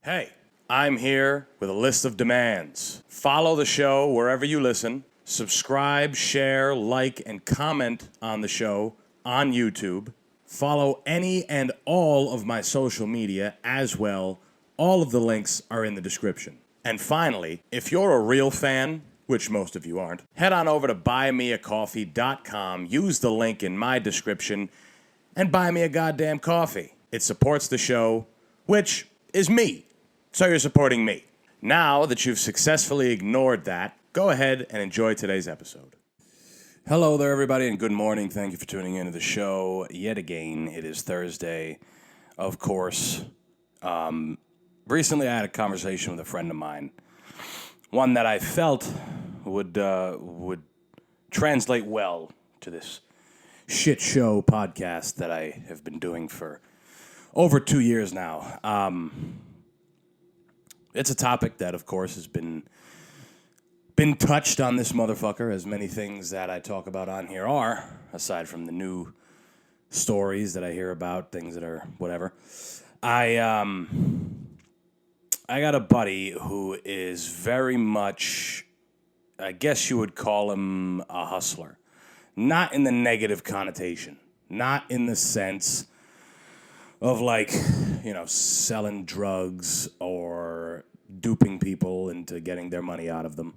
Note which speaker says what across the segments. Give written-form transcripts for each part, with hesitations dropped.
Speaker 1: Hey, I'm here with a list of demands. Follow the show wherever you listen. Subscribe, share, like, and comment on the show on YouTube. Follow any and all of my social media as well. All of the links are in the description. And finally, if you're a real fan, which most of you aren't, head on over to buymeacoffee.com, use the link in my description, and buy me a goddamn coffee. It supports the show, which is me. So you're supporting me. Now that you've successfully ignored that, go ahead and enjoy today's episode. Hello there, everybody, and good morning. Thank you for tuning into the show yet again. It is Thursday, of course. Recently, I had a conversation with a friend of mine, one that I felt would translate well to this shit show podcast that I have been doing for over 2 years now. It's a topic that, of course, has been touched on this motherfucker, as many things that I talk about on here are, aside from the new stories that I hear about, things that are whatever. I got a buddy who is very much, I guess you would call him a hustler. Not in the negative connotation. Not in the sense of selling drugs or duping people into getting their money out of them.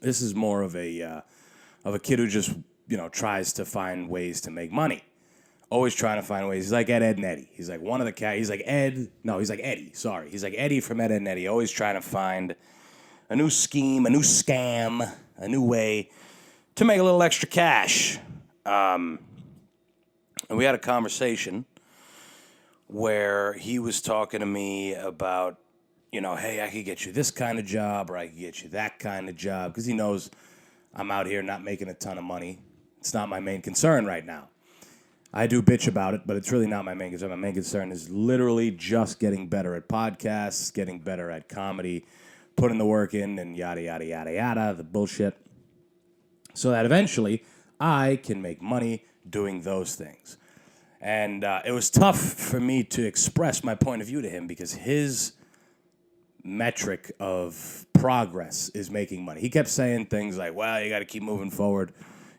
Speaker 1: This is more of a kid who just, tries to find ways to make money. Always trying to find ways. He's like Ed, and Eddie. He's like one of the cats. He's like Eddie. Sorry. He's like Eddie from Ed, and Eddie. Always trying to find a new scheme, a new scam, a new way to make a little extra cash. And we had a conversation where he was talking to me about, hey, I could get you this kind of job or I could get you that kind of job, because he knows I'm out here not making a ton of money. It's not my main concern right now. I do bitch about it, but it's really not my main concern. My main concern is literally just getting better at podcasts, getting better at comedy, putting the work in, and yada, yada, yada, yada, the bullshit, so that eventually I can make money doing those things. And it was tough for me to express my point of view to him because his metric of progress is making money. He kept saying things like, well, you got to keep moving forward.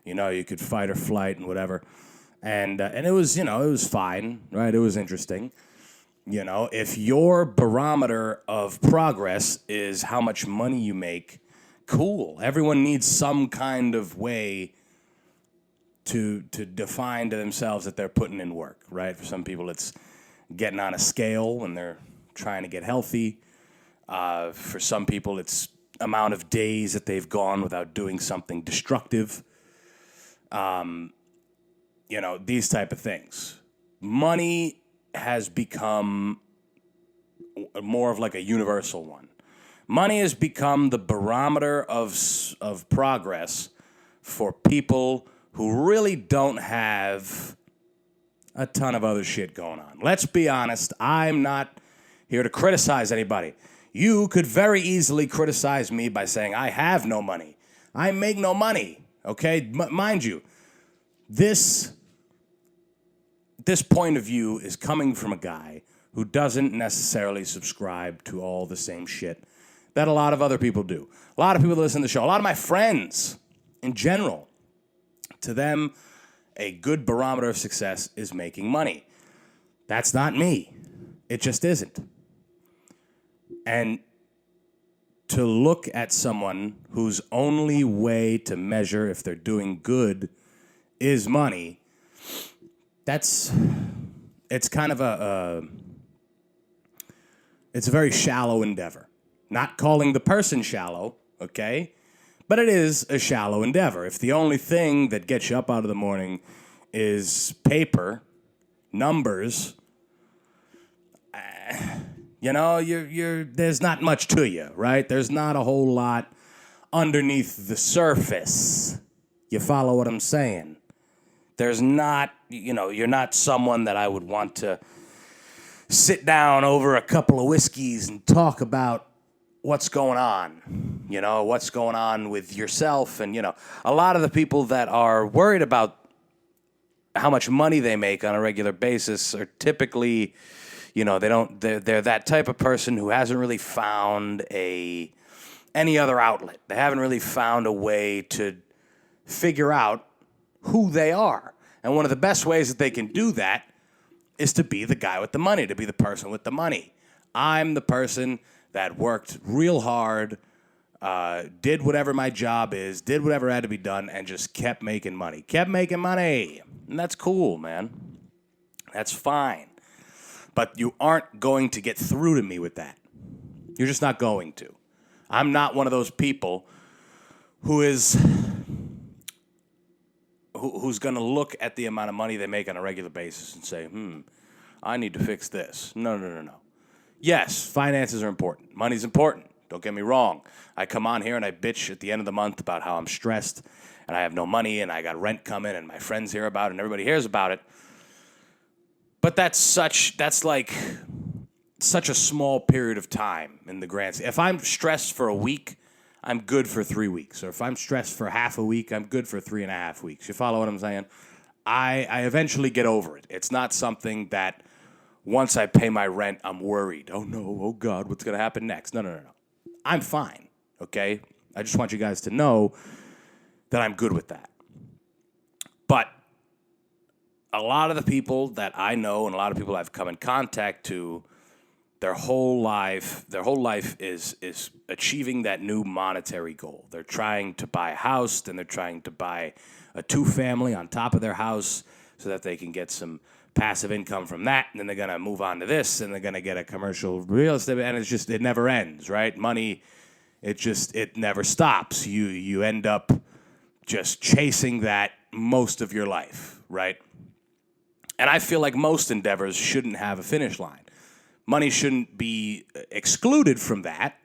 Speaker 1: You could fight or flight and whatever. And it was, it was fine, right? It was interesting. If your barometer of progress is how much money you make, cool. Everyone needs some kind of way to define to themselves that they're putting in work, right? For some people, it's getting on a scale when they're trying to get healthy. For some people, it's amount of days that they've gone without doing something destructive. These type of things. Money has become more of like a universal one. Money has become the barometer of progress for people who really don't have a ton of other shit going on. Let's be honest, I'm not here to criticize anybody. You could very easily criticize me by saying I have no money. I make no money, okay? Mind you, this point of view is coming from a guy who doesn't necessarily subscribe to all the same shit that a lot of other people do. A lot of people that listen to the show, a lot of my friends in general, to them, a good barometer of success is making money. That's not me. It just isn't. And to look at someone whose only way to measure if they're doing good is money, it's kind of it's a very shallow endeavor. Not calling the person shallow, okay? But it is a shallow endeavor. If the only thing that gets you up out of the morning is paper, numbers, there's not much to you, right? There's not a whole lot underneath the surface. You follow what I'm saying? There's not, you're not someone that I would want to sit down over a couple of whiskeys and talk about what's going on, what's going on with yourself. And, a lot of the people that are worried about how much money they make on a regular basis are typically, They're that type of person who hasn't really found any other outlet. They haven't really found a way to figure out who they are. And one of the best ways that they can do that is to be the guy with the money, to be the person with the money. I'm the person that worked real hard, did whatever my job is, did whatever had to be done, and just kept making money. Kept making money. And that's cool, man. That's fine. But you aren't going to get through to me with that. You're just not going to. I'm not one of those people who's going to look at the amount of money they make on a regular basis and say, I need to fix this. No. Yes, finances are important. Money's important. Don't get me wrong. I come on here and I bitch at the end of the month about how I'm stressed and I have no money and I got rent coming and my friends hear about it and everybody hears about it. But that's like such a small period of time in the grand scheme. If I'm stressed for a week, I'm good for 3 weeks. Or if I'm stressed for half a week, I'm good for 3.5 weeks. You follow what I'm saying? I eventually get over it. It's not something that once I pay my rent, I'm worried. Oh, no. Oh, God, what's going to happen next? No. I'm fine, okay? I just want you guys to know that I'm good with that. But a lot of the people that I know and a lot of people I've come in contact to, their whole life is achieving that new monetary goal. They're trying to buy a house, then they're trying to buy a 2-family on top of their house so that they can get some passive income from that, and then they're going to move on to this, and they're going to get a commercial real estate, and it never ends, right? Money, it never stops. You end up just chasing that most of your life, right? And I feel like most endeavors shouldn't have a finish line. Money shouldn't be excluded from that,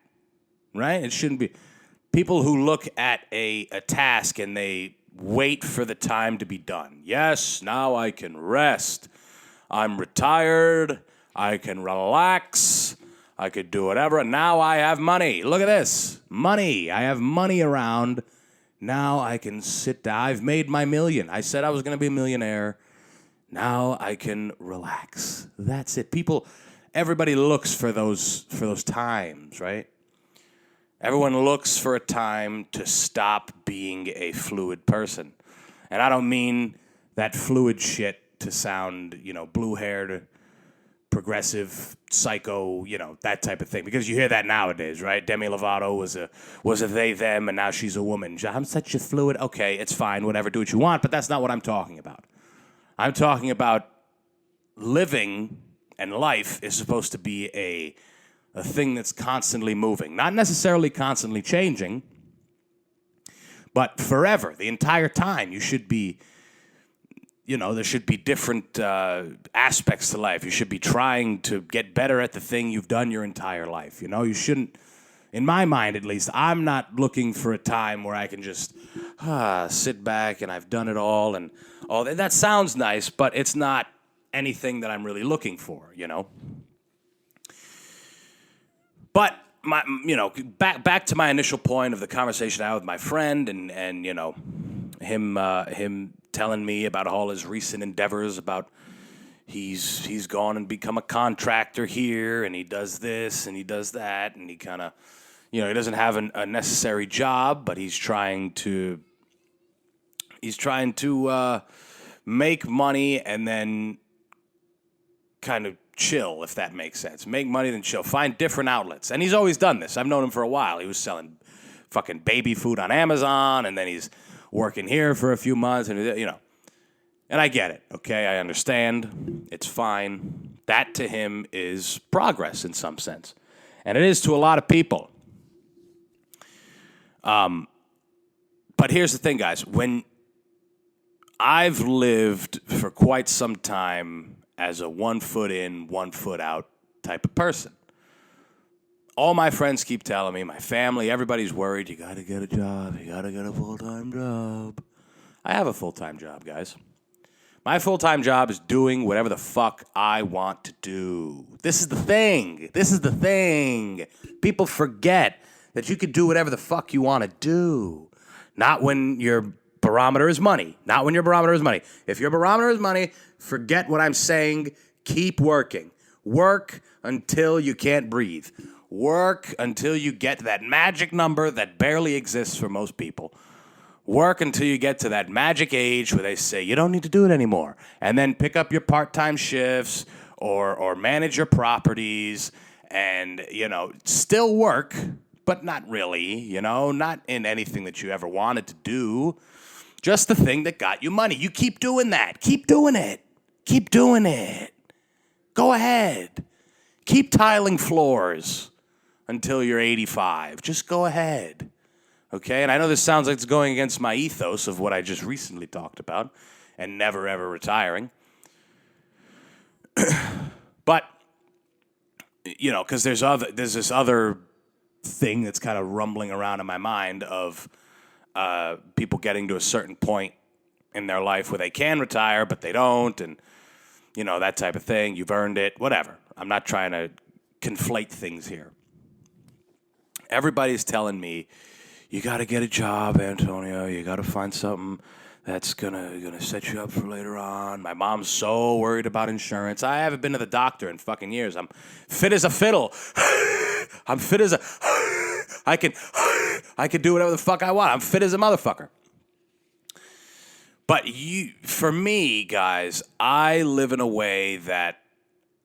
Speaker 1: right? It shouldn't be. People who look at a task and they wait for the time to be done. Yes, now I can rest. I'm retired. I can relax. I could do whatever. And now I have money. Look at this. Money. I have money around. Now I can sit down. I've made my million. I said I was going to be a millionaire. Now I can relax. That's it. Everybody looks for those times, right? Everyone looks for a time to stop being a fluid person. And I don't mean that fluid shit to sound, blue-haired, progressive, psycho, that type of thing. Because you hear that nowadays, right? Demi Lovato was a they, them, and now she's a woman. I'm such a fluid. Okay, it's fine, whatever, do what you want. But that's not what I'm talking about. I'm talking about living, and life is supposed to be a thing that's constantly moving. Not necessarily constantly changing, but forever, the entire time. You should be, there should be different aspects to life. You should be trying to get better at the thing you've done your entire life. You shouldn't, in my mind at least, I'm not looking for a time where I can just sit back and I've done it all. And all that sounds nice, but it's not anything that I'm really looking for, But back to my initial point of the conversation I had with my friend, and him telling me about all his recent endeavors, about he's gone and become a contractor here, and he does this and he does that, and he kind of, he doesn't have a necessary job, but he's trying to make money and then kind of chill, if that makes sense. Make money, then chill. Find different outlets. And he's always done this. I've known him for a while. He was selling fucking baby food on Amazon, and then he's working here for a few months, and And I get it, okay? I understand. It's fine. That to him is progress in some sense. And it is to a lot of people. But here's the thing, guys. When I've lived for quite some time as a 1 foot in, 1 foot out type of person. All my friends keep telling me, my family, everybody's worried, you got to get a job, you got to get a full-time job. I have a full-time job, guys. My full-time job is doing whatever the fuck I want to do. This is the thing. People forget that you can do whatever the fuck you want to do. Not when your barometer is money. If your barometer is money, forget what I'm saying. Keep working. Work until you can't breathe. Work until you get to that magic number that barely exists for most people. Work until you get to that magic age where they say you don't need to do it anymore. And then pick up your part-time shifts or manage your properties and, still work, but not really, not in anything that you ever wanted to do. Just the thing that got you money. You keep doing that. Keep doing it. Keep doing it. Go ahead. Keep tiling floors until you're 85. Just go ahead. Okay? And I know this sounds like it's going against my ethos of what I just recently talked about and never ever retiring. But, because there's this other thing that's kind of rumbling around in my mind of people getting to a certain point in their life where they can retire, but they don't, and, that type of thing. You've earned it, whatever. I'm not trying to conflate things here. Everybody's telling me, you got to get a job, Antonio. You got to find something that's gonna set you up for later on. My mom's so worried about insurance. I haven't been to the doctor in fucking years. I'm fit as a fiddle. I'm fit as a... I can do whatever the fuck I want. I'm fit as a motherfucker. But for me, guys, I live in a way that,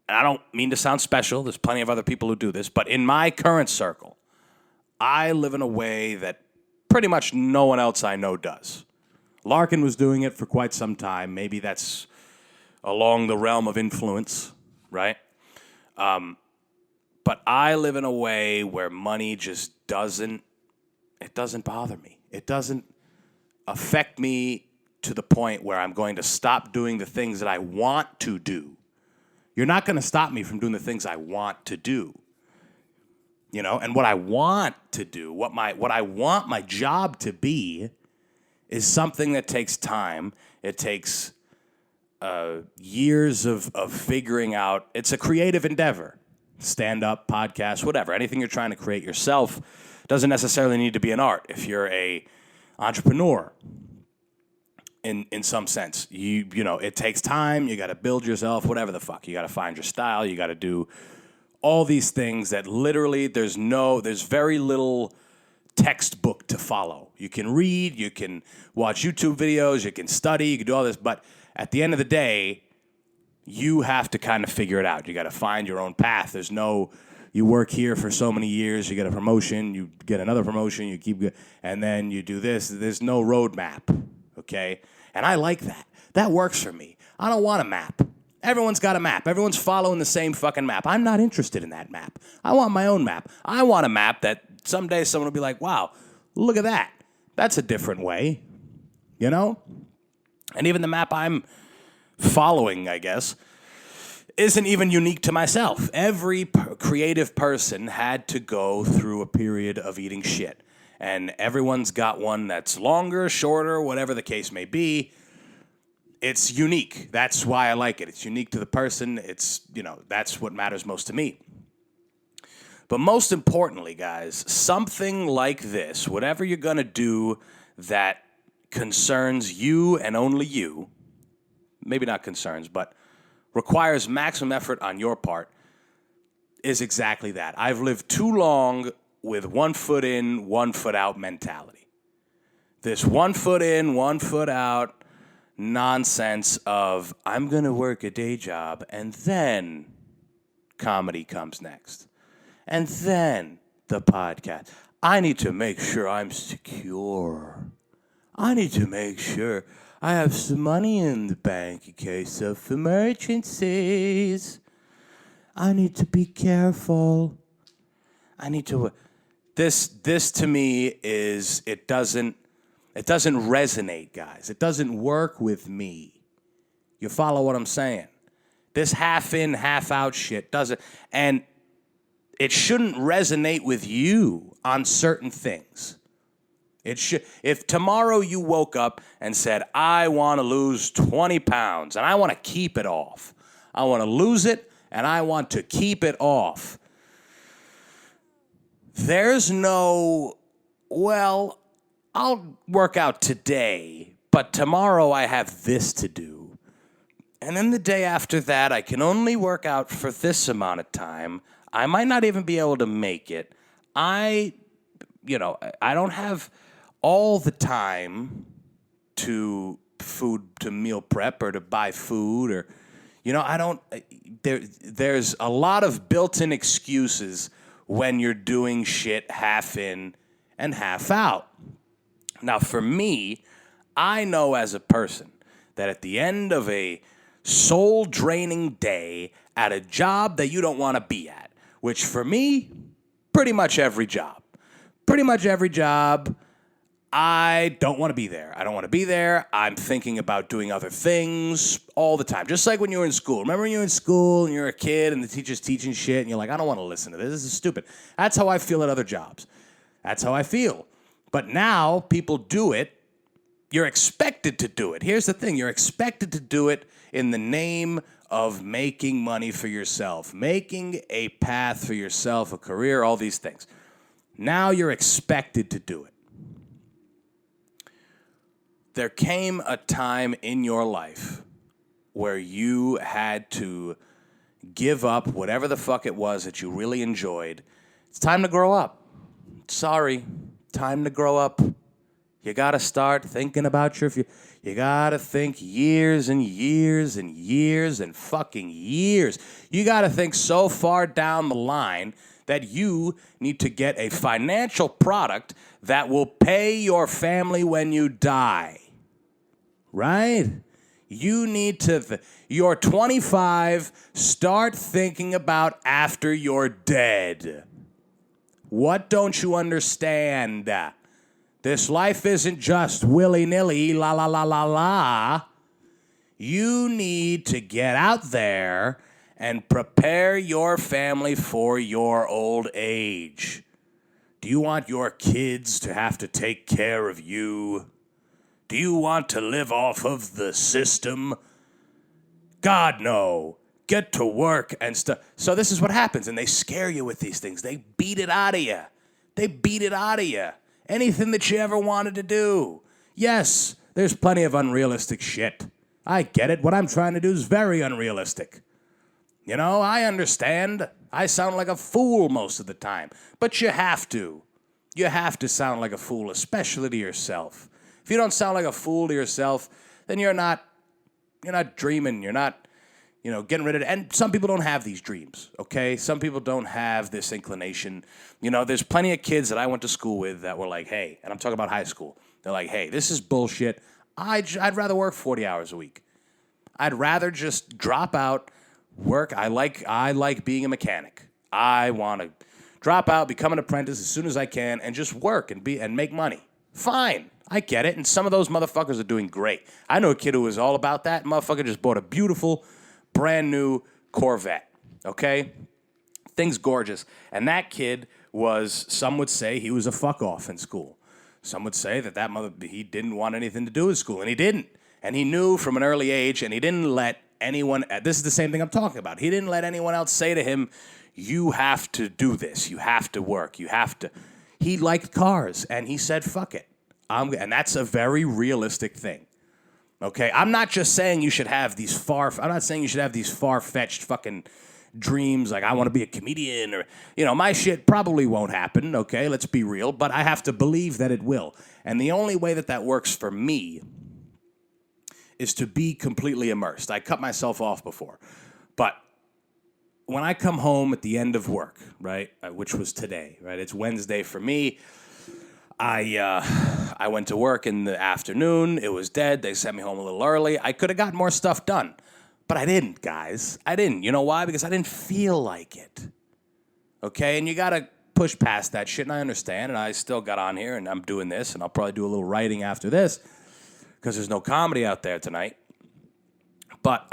Speaker 1: and I don't mean to sound special. There's plenty of other people who do this. But in my current circle, I live in a way that pretty much no one else I know does. Larkin was doing it for quite some time. Maybe that's along the realm of influence, right? But I live in a way where money just doesn't bother me. It doesn't affect me to the point where I'm going to stop doing the things that I want to do. You're not going to stop me from doing the things I want to do. And what I want to do, what I want my job to be is something that takes time. It takes years of figuring out. It's a creative endeavor. Stand-up, podcast, whatever. Anything you're trying to create yourself doesn't necessarily need to be an art. If you're a entrepreneur, in some sense, it takes time. You got to build yourself, whatever the fuck. You got to find your style. You got to do all these things that literally there's very little textbook to follow. You can read, you can watch YouTube videos, you can study, you can do all this, but at the end of the day, you have to kind of figure it out. You got to find your own path. You work here for so many years, you get a promotion, you get another promotion, you keep, and then you do this. There's no roadmap, okay? And I like that. That works for me. I don't want a map. Everyone's got a map. Everyone's following the same fucking map. I'm not interested in that map. I want my own map. I want a map that someday someone will be like, wow, look at that. That's a different way, And even the map I'm following, I guess, isn't even unique to myself. Every creative person had to go through a period of eating shit. And everyone's got one that's longer, shorter, whatever the case may be. It's unique. That's why I like it. It's unique to the person. It's, that's what matters most to me. But most importantly, guys, something like this, whatever you're going to do that concerns you and only you, maybe not concerns, but requires maximum effort on your part, is exactly that. I've lived too long with 1 foot in, 1 foot out mentality. This 1 foot in, 1 foot out nonsense of I'm going to work a day job and then comedy comes next. And then the podcast. I need to make sure I'm secure. I need to make sure I have some money in the bank in case of emergencies. I need to be careful. I need to... This to me is... It doesn't resonate, guys. It doesn't work with me. You follow what I'm saying? This half in, half out shit doesn't... And it shouldn't resonate with you on certain things. It should. If tomorrow you woke up and said, I want to lose 20 pounds and I want to keep it off. I want to lose it and I want to keep it off. There's no, well, I'll work out today, but tomorrow I have this to do. And then the day after that, I can only work out for this amount of time. I might not even be able to make it. I don't have all the time to meal prep or to buy food or, I don't, there's a lot of built-in excuses when you're doing shit half in and half out. Now, for me, I know as a person that at the end of a soul-draining day at a job that you don't want to be at, which for me, pretty much every job. Pretty much every job, I don't want to be there. I don't want to be there. I'm thinking about doing other things all the time. Just like when you were in school. Remember when you were in school and you're a kid and the teacher's teaching shit and you're like, I don't want to listen to this. This is stupid. That's how I feel at other jobs. That's how I feel. But now people do it. You're expected to do it. Here's the thing. You're expected to do it in the name of making money for yourself, making a path for yourself, a career, all these things. Now you're expected to do it. There came a time in your life where you had to give up whatever the fuck it was that you really enjoyed. It's time to grow up. Sorry, time to grow up. You got to start thinking about your future. You got to think years and years and years and fucking years. You got to think so far down the line that you need to get a financial product that will pay your family when you die. Right? You need to, you're 25, start thinking about after you're dead. What don't you understand? This life isn't just willy-nilly, la la la la la. You need to get out there and prepare your family for your old age. Do you want your kids to have to take care of you? Do you want to live off of the system? God, no. Get to work and stuff. So this is what happens, and they scare you with these things. They beat it out of you. They beat it out of you. Anything that you ever wanted to do. Yes, there's plenty of unrealistic shit. I get it. What I'm trying to do is very unrealistic. I understand. I sound like a fool most of the time. But you have to. You have to sound like a fool, especially to yourself. If you don't sound like a fool to yourself, then you're not dreaming. You're not, getting rid of it. And some people don't have these dreams, okay? Some people don't have this inclination. There's plenty of kids that I went to school with that were like, hey, and I'm talking about high school. They're like, hey, this is bullshit. I'd rather work 40 hours a week. I'd rather just drop out, work. I like being a mechanic. I want to drop out, become an apprentice as soon as I can, and just work and make money. Fine. I get it. And some of those motherfuckers are doing great. I know a kid who was all about that. Motherfucker just bought a beautiful, brand new Corvette. Okay? Thing's gorgeous. And that kid was, some would say he was a fuck off in school. Some would say he didn't want anything to do with school, and he didn't. And he knew from an early age, and he didn't let anyone, this is the same thing I'm talking about. He didn't let anyone else say to him, you have to do this. You have to work. He liked cars, and he said, fuck it. And that's a very realistic thing. Okay? I'm not just saying you should have these far-fetched fucking dreams like I want to be a comedian or, my shit probably won't happen, okay? Let's be real. But I have to believe that it will. And the only way that works for me is to be completely immersed. I cut myself off before. But when I come home at the end of work, right, which was today, right? It's Wednesday for me. I went to work in the afternoon. It was dead. They sent me home a little early. I could have got more stuff done. But I didn't, guys. I didn't. You know why? Because I didn't feel like it. Okay? And you got to push past that shit, and I understand. And I still got on here, and I'm doing this, and I'll probably do a little writing after this because there's no comedy out there tonight. But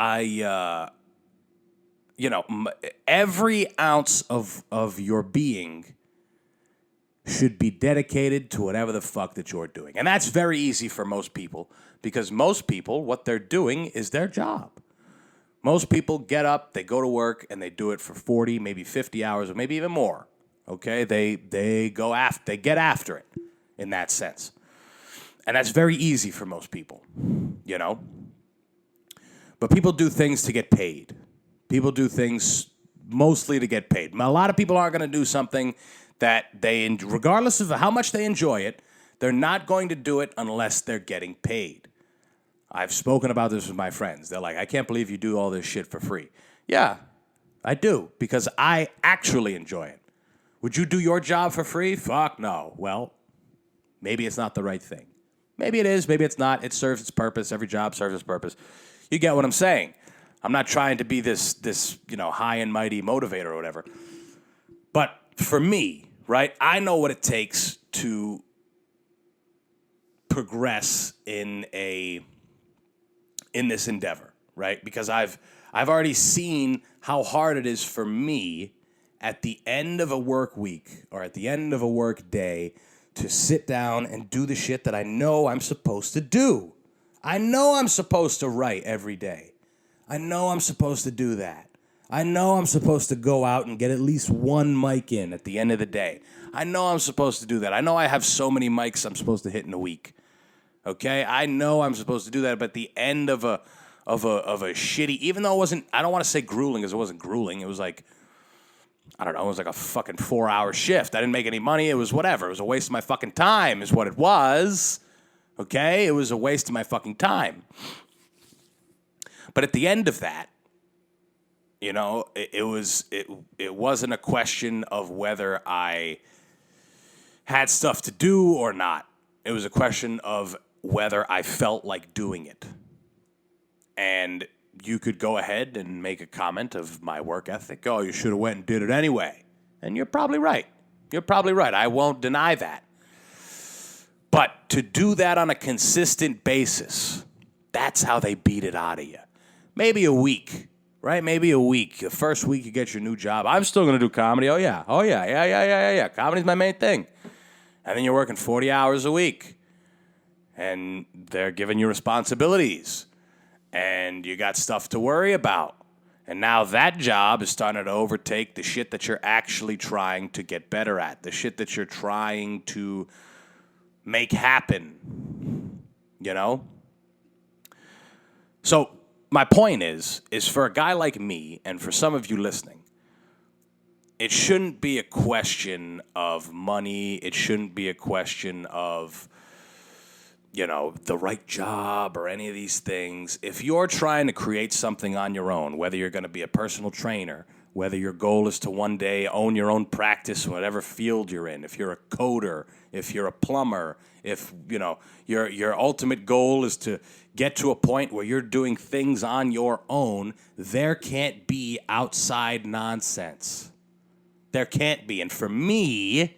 Speaker 1: every ounce of your being should be dedicated to whatever the fuck that you're doing. And that's very easy for most people because most people, what they're doing is their job. Most people get up, they go to work, and they do it for 40, maybe 50 hours, or maybe even more. Okay? They get after it in that sense. And that's very easy for most people, But people do things to get paid. People do things mostly to get paid. A lot of people aren't going to do something that regardless of how much they enjoy it, they're not going to do it unless they're getting paid. I've spoken about this with my friends. They're like, I can't believe you do all this shit for free. Yeah, I do, because I actually enjoy it. Would you do your job for free? Fuck no. Well, maybe it's not the right thing. Maybe it is, maybe it's not. It serves its purpose. Every job serves its purpose. You get what I'm saying. I'm not trying to be this high and mighty motivator or whatever. But for me, right, I know what it takes to progress in this endeavor, right? Because I've already seen how hard it is for me at the end of a work week or at the end of a work day to sit down and do the shit that I know I'm supposed to do. I know I'm supposed to write every day. I know I'm supposed to do that. I know I'm supposed to go out and get at least one mic in at the end of the day. I know I'm supposed to do that. I know I have so many mics I'm supposed to hit in a week. Okay? I know I'm supposed to do that, but at the end of a shitty, even though it wasn't, I don't want to say grueling because it wasn't grueling. It was like, I don't know, it was like a fucking 4-hour shift. I didn't make any money. It was whatever. It was a waste of my fucking time is what it was. Okay? It was a waste of my fucking time. But at the end of that, it wasn't a question of whether I had stuff to do or not. It was a question of whether I felt like doing it. And you could go ahead and make a comment of my work ethic. Oh, you should have went and did it anyway. And you're probably right. You're probably right. I won't deny that. But to do that on a consistent basis, that's how they beat it out of you. Maybe a week, right? Maybe a week. The first week you get your new job. I'm still going to do comedy. Oh, yeah. Yeah. Comedy's my main thing. And then you're working 40 hours a week. And they're giving you responsibilities. And you got stuff to worry about. And now that job is starting to overtake the shit that you're actually trying to get better at. The shit that you're trying to make happen. So my point is for a guy like me and for some of you listening, it shouldn't be a question of money. It shouldn't be a question of, the right job or any of these things. If you're trying to create something on your own, whether you're going to be a personal trainer, whether your goal is to one day own your own practice in whatever field you're in, if you're a coder, if you're a plumber, if, your ultimate goal is to get to a point where you're doing things on your own, there can't be outside nonsense. There can't be. And for me,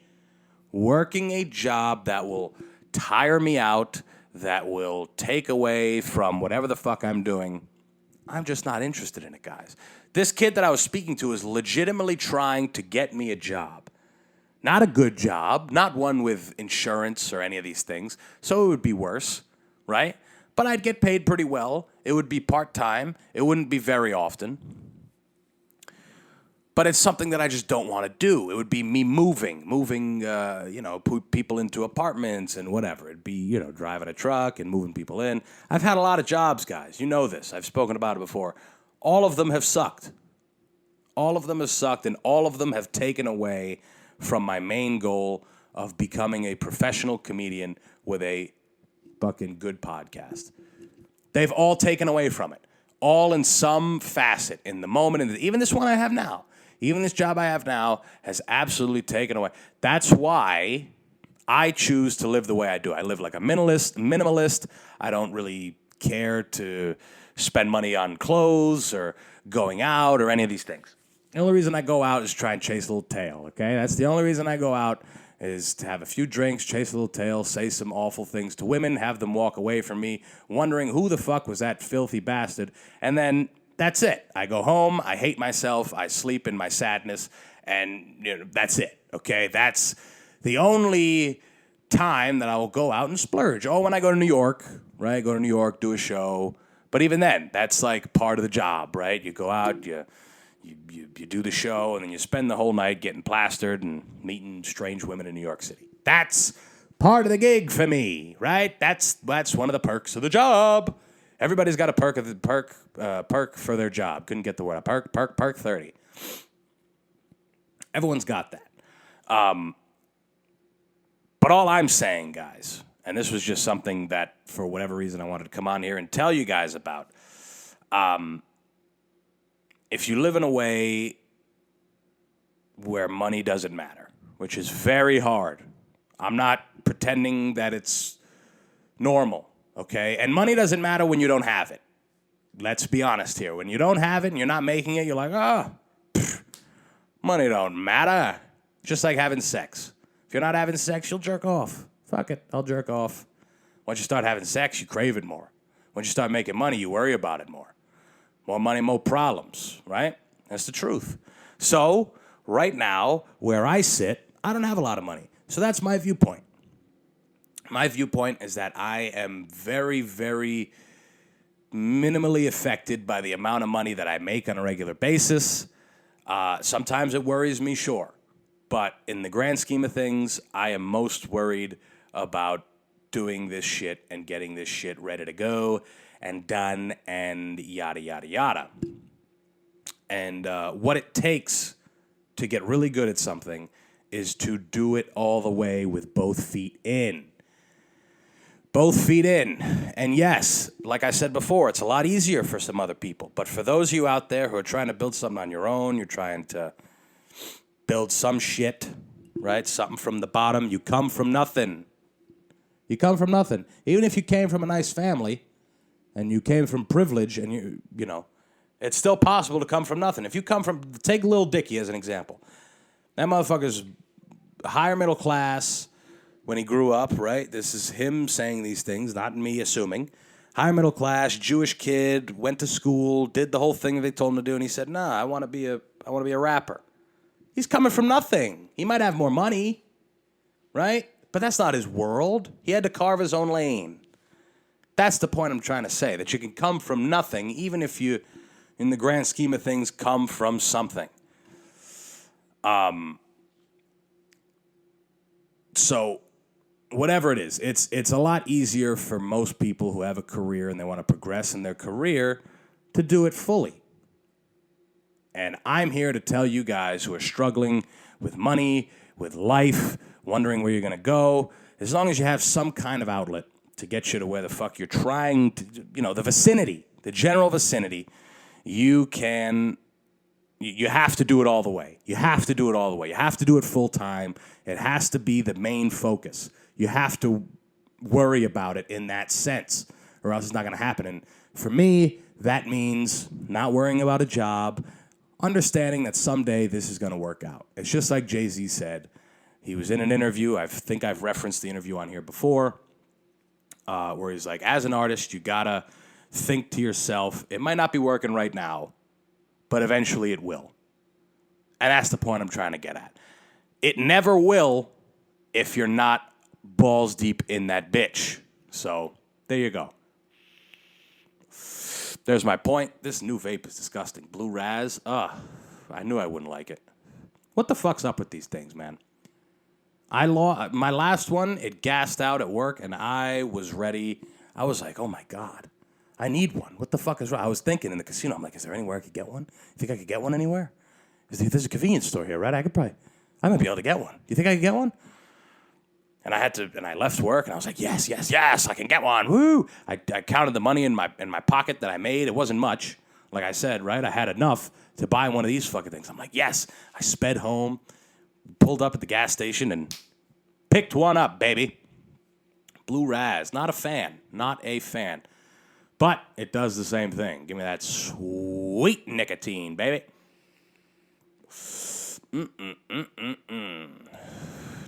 Speaker 1: working a job that will tire me out, that will take away from whatever the fuck I'm doing, I'm just not interested in it, guys. This kid that I was speaking to is legitimately trying to get me a job. Not a good job, not one with insurance or any of these things, so it would be worse, right? But I'd get paid pretty well. It would be part-time. It wouldn't be very often. But it's something that I just don't want to do. It would be me moving, people into apartments and whatever. It'd be, driving a truck and moving people in. I've had a lot of jobs, guys. You know this. I've spoken about it before. All of them have sucked. All of them have sucked, and all of them have taken away from my main goal of becoming a professional comedian with a fucking good podcast. They've all taken away from it. All in some facet, in the moment, and even this one I have now. Even this job I have now has absolutely taken away. That's why I choose to live the way I do. I live like a minimalist. I don't really care to spend money on clothes or going out or any of these things. The only reason I go out is try and chase a little tail, okay? That's the only reason I go out is to have a few drinks, chase a little tail, say some awful things to women, have them walk away from me, wondering who the fuck was that filthy bastard, and then that's it. I go home, I hate myself, I sleep in my sadness, and that's it, okay? That's the only time that I will go out and splurge. Oh, when I go to New York, right? Go to New York, do a show. But even then, that's like part of the job, right? You go out, you do the show, and then you spend the whole night getting plastered and meeting strange women in New York City. That's part of the gig for me, right? That's one of the perks of the job. Everybody's got a perk for their job. Couldn't get the word. A perk 30. Everyone's got that. But all I'm saying, guys, and this was just something that for whatever reason I wanted to come on here and tell you guys about. If you live in a way where money doesn't matter, which is very hard. I'm not pretending that it's normal, okay? And money doesn't matter when you don't have it. Let's be honest here. When you don't have it and you're not making it, you're like, money don't matter. Just like having sex. If you're not having sex, you'll jerk off. Fuck it, I'll jerk off. Once you start having sex, you crave it more. Once you start making money, you worry about it more. More money, more problems, right? That's the truth. So, right now, where I sit, I don't have a lot of money. So that's my viewpoint. My viewpoint is that I am very, very minimally affected by the amount of money that I make on a regular basis. Sometimes it worries me, sure. But in the grand scheme of things, I am most worried about doing this shit and getting this shit ready to go and done and yada, yada, yada. And what it takes to get really good at something is to do it all the way with both feet in. Both feet in. And yes, like I said before, it's a lot easier for some other people. But for those of you out there who are trying to build something on your own, you're trying to build some shit, right? Something from the bottom. You come from nothing. You come from nothing. Even if you came from a nice family and you came from privilege and you know, it's still possible to come from nothing. If you come from, take Lil Dicky as an example. That motherfucker's higher middle class when he grew up, right? This is him saying these things, not me assuming. Higher middle class, Jewish kid, went to school, did the whole thing that they told him to do, and he said, "Nah, I want to be a rapper." He's coming from nothing. He might have more money, right? But that's not his world. He had to carve his own lane. That's the point I'm trying to say, that you can come from nothing, even if you, in the grand scheme of things, come from something. So, whatever it is, it's a lot easier for most people who have a career and they want to progress in their career to do it fully. And I'm here to tell you guys who are struggling with money, with life, wondering where you're going to go, as long as you have some kind of outlet to get you to where the fuck you're trying to, you know, the vicinity, the general vicinity, you have to do it all the way. You have to do it all the way. You have to do it full time. It has to be the main focus. You have to worry about it in that sense, or else it's not going to happen. And for me, that means not worrying about a job, understanding that someday this is going to work out. It's just like Jay-Z said. He was in an interview. I think I've referenced the interview on here before, where he's like, as an artist, you got to think to yourself, it might not be working right now, but eventually it will. And that's the point I'm trying to get at. It never will if you're not balls deep in that bitch. So, there you go. There's my point. This new vape is disgusting. Blue Raz. I knew I wouldn't like it. What the fuck's up with these things, man? My last one, it gassed out at work, and I was ready. I was like, oh my God, I need one. What the fuck is wrong? I was thinking in the casino, I'm like, is there anywhere I could get one? You think I could get one anywhere? There's a convenience store here, right? I might be able to get one. You think I could get one? And I left work, and I was like, yes, I can get one. Woo! I counted the money in my pocket that I made. It wasn't much. Like I said, right? I had enough to buy one of these fucking things. I'm like, yes. I sped home, pulled up at the gas station, and picked one up, baby. Blue Raz. Not a fan. But it does the same thing. Give me that sweet nicotine, baby.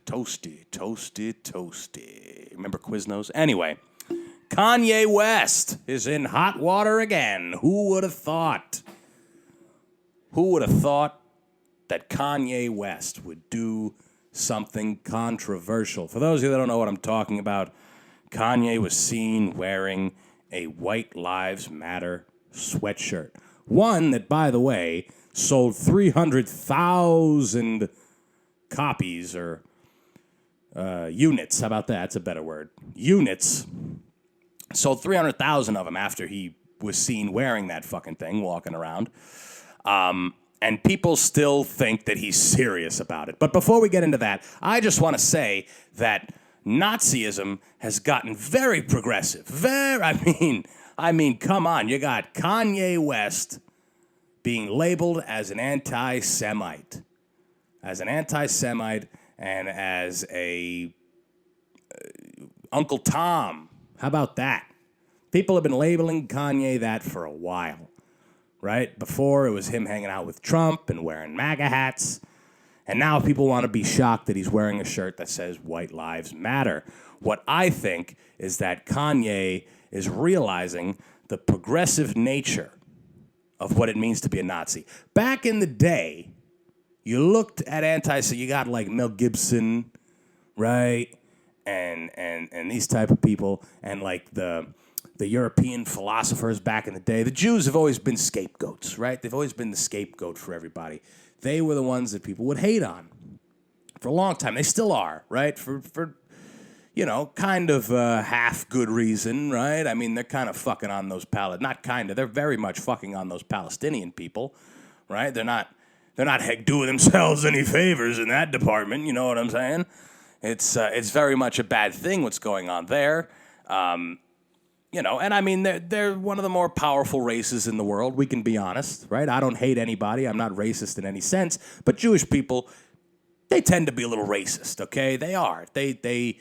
Speaker 1: Toasty. Remember Quiznos? Anyway, Kanye West is in hot water again. Who would have thought? Who would have thought that Kanye West would do something controversial? For those of you that don't know what I'm talking about, Kanye was seen wearing a White Lives Matter sweatshirt. One that, by the way, sold 300,000 copies or units. How about that? That's a better word. Units Sold 300,000 of them after he was seen wearing that fucking thing, walking around. And people still think that he's serious about it. But before we get into that, I just want to say that Nazism has gotten very progressive. I mean, come on. You got Kanye West being labeled as an anti-Semite. As an anti-Semite and as a Uncle Tom. How about that? People have been labeling Kanye that for a while, right? Before, it was him hanging out with Trump and wearing MAGA hats. And now people want to be shocked that he's wearing a shirt that says White Lives Matter. What I think is that Kanye is realizing the progressive nature of what it means to be a Nazi. Back in the day, you looked at so you got like Mel Gibson, right? And these type of people, and like the European philosophers back in the day. The Jews have always been scapegoats, right? They've always been the scapegoat for everybody. They were the ones that people would hate on for a long time. They still are, right? For kind of half good reason, right? I mean, they're kind of fucking on those they're very much fucking on those Palestinian people, right? They're not doing themselves any favors in that department, you know what I'm saying? It's very much a bad thing what's going on there. And I mean, they're one of the more powerful races in the world. We can be honest, right? I don't hate anybody. I'm not racist in any sense. But Jewish people, they tend to be a little racist, okay? They are. They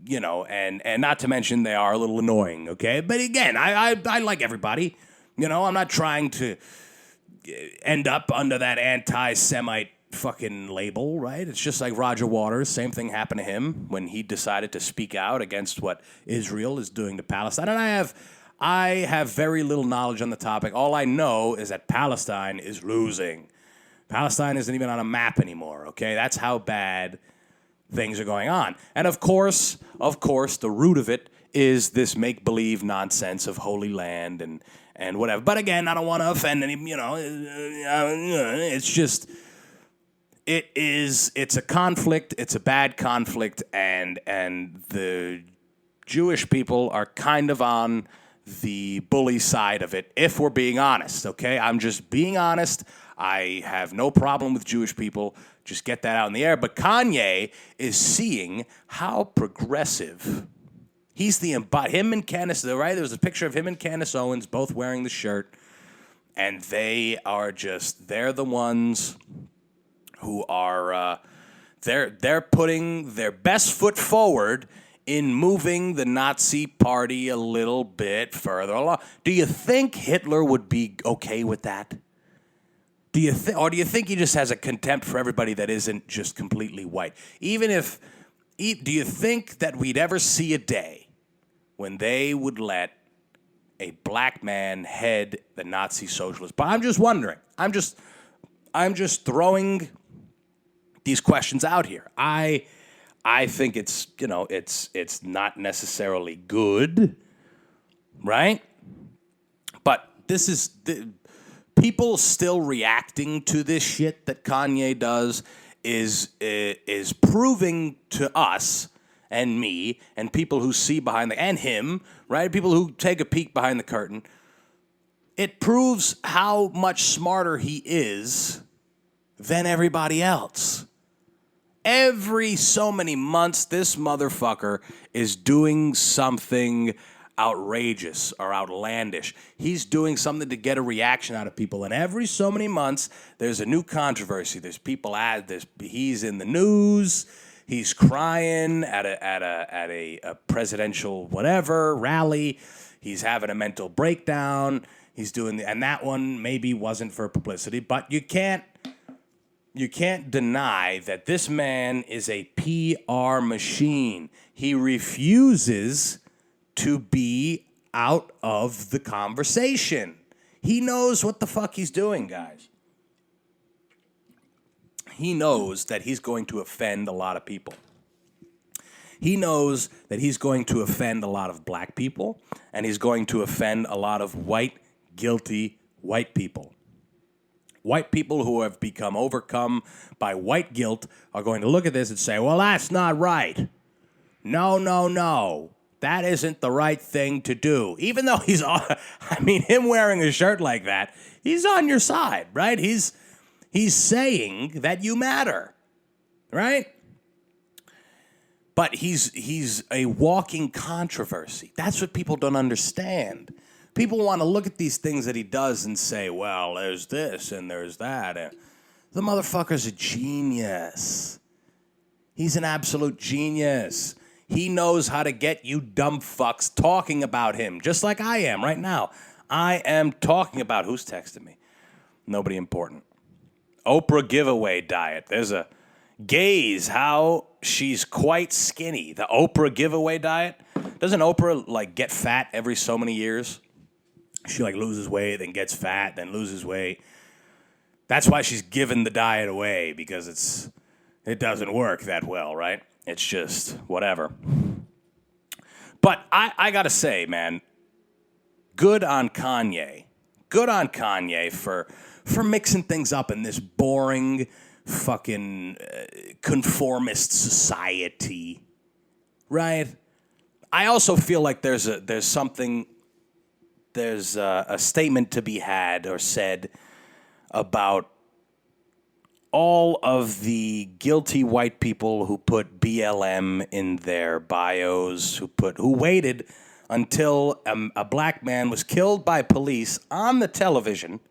Speaker 1: and not to mention they are a little annoying, okay? But again, I like everybody. I'm not trying to end up under that anti-Semite fucking label, right? It's just like Roger Waters. Same thing happened to him when he decided to speak out against what Israel is doing to Palestine. And I have very little knowledge on the topic. All I know is that Palestine is losing. Palestine isn't even on a map anymore, okay? That's how bad things are going on. And of course, the root of it is this make-believe nonsense of Holy Land and whatever. But again, I don't want to offend any, it's just... It's a conflict, it's a bad conflict, and the Jewish people are kind of on the bully side of it, if we're being honest, okay? I'm just being honest. I have no problem with Jewish people. Just get that out in the air. But Kanye is seeing how progressive. He's him and Candace, right? There was a picture of him and Candace Owens both wearing the shirt, and they're the ones who are they're putting their best foot forward in moving the Nazi party a little bit further along. Do you think Hitler would be okay with that? Do you think he just has a contempt for everybody that isn't just completely white? Do you think that we'd ever see a day when they would let a black man head the Nazi socialist? But I'm just wondering. I'm just throwing these questions out here. I think it's not necessarily good, right? But this is people still reacting to this shit that Kanye does is proving to us and me and people who see and him, right? People who take a peek behind the curtain. It proves how much smarter he is than everybody else. Every so many months, this motherfucker is doing something outrageous or outlandish. He's doing something to get a reaction out of people. And every so many months, there's a new controversy. There's people he's in the news. He's crying at a presidential whatever rally. He's having a mental breakdown. He's doing and that one maybe wasn't for publicity, but you can't deny that this man is a PR machine. He refuses to be out of the conversation. He knows what the fuck he's doing, guys. He knows that he's going to offend a lot of people. He knows that he's going to offend a lot of black people, and he's going to offend a lot of guilty white people. White people who have become overcome by white guilt are going to look at this and say, well, that's not right. No. That isn't the right thing to do. Even though him wearing a shirt like that, he's on your side, right? He's saying that you matter, right? But he's a walking controversy. That's what people don't understand. People want to look at these things that he does and say, well, there's this and there's that. And the motherfucker's a genius. He's an absolute genius. He knows how to get you dumb fucks talking about him, just like I am right now. I am talking about who's texting me. Nobody important. Oprah giveaway diet. There's a gaze how she's quite skinny. The Oprah giveaway diet. Doesn't Oprah like get fat every so many years? She like loses weight, then gets fat, then loses weight. That's why she's given the diet away, because it doesn't work that well, right? It's just whatever. But I gotta say, man, good on Kanye. Good on Kanye for mixing things up in this boring fucking conformist society, right? I also feel like there's a statement to be had or said about all of the guilty white people who put BLM in their bios, who waited until a black man was killed by police on the television